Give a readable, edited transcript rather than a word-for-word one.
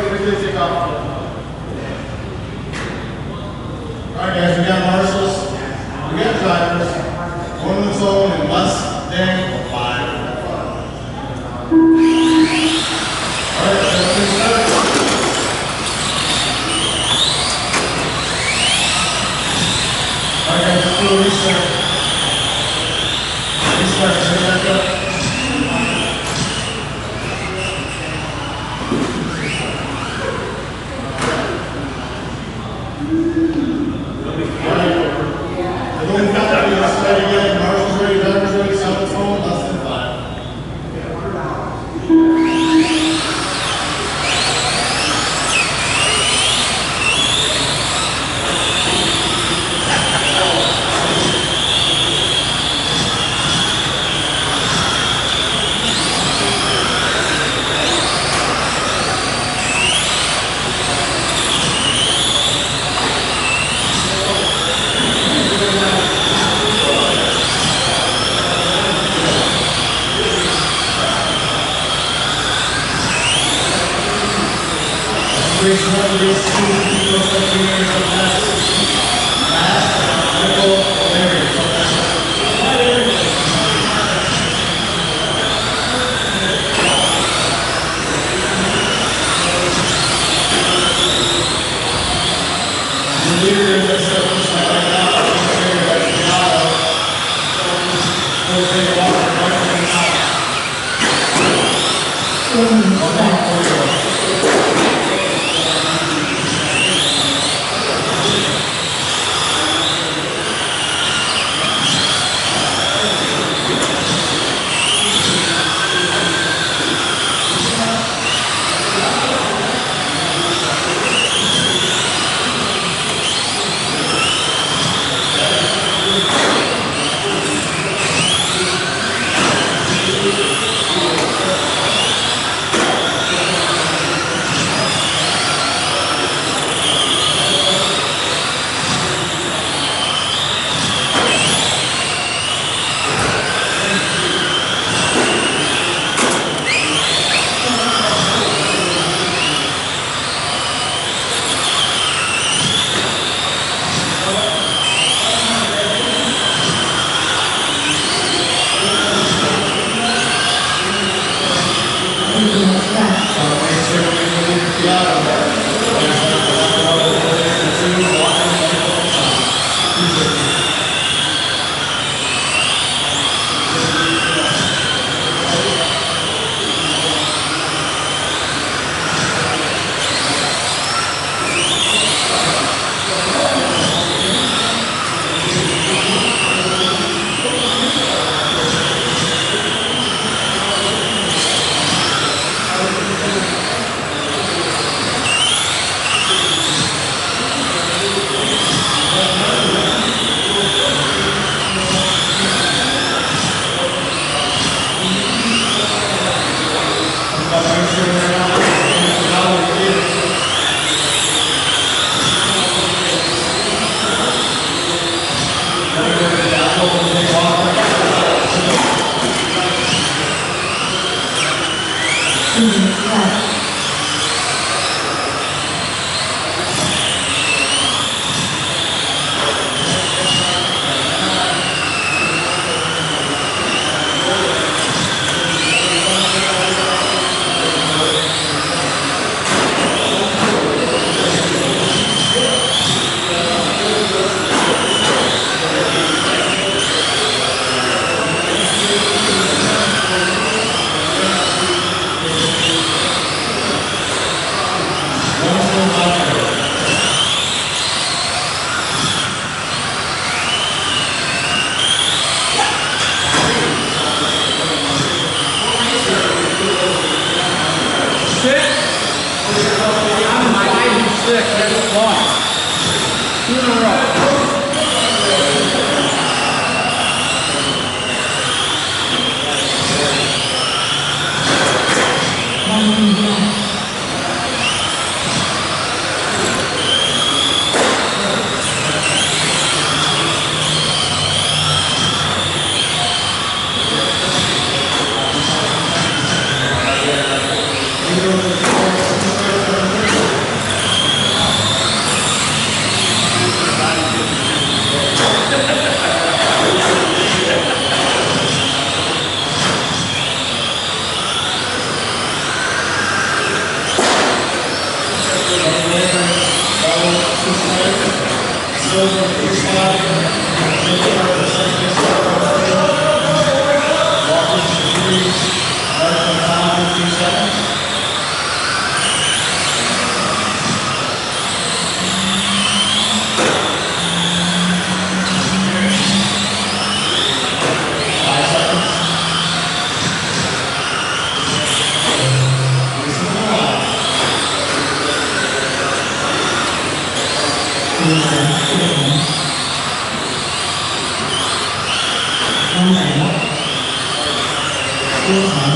quickly take off. Alright guys, we got marshals, we got drivers, one of zone in less than 5. Alright, let's get started. Alright guys, let's do a restart. Restart, turn back up. Everyone got that? Let's try it again. Marshall's ready, driver's ready, sound phone, less than 5. Race 1, race 2, people start here, so last, middle, Larry. The leader is at 7 right now, that's Giotto. We'll take a walk and run from the top. Silver, freestyle, walking to freeze, right from time, 15 seconds. Hãy subscribe cho kênh Ghiền Mì Gõ để không bỏ lỡ những video hấp dẫn.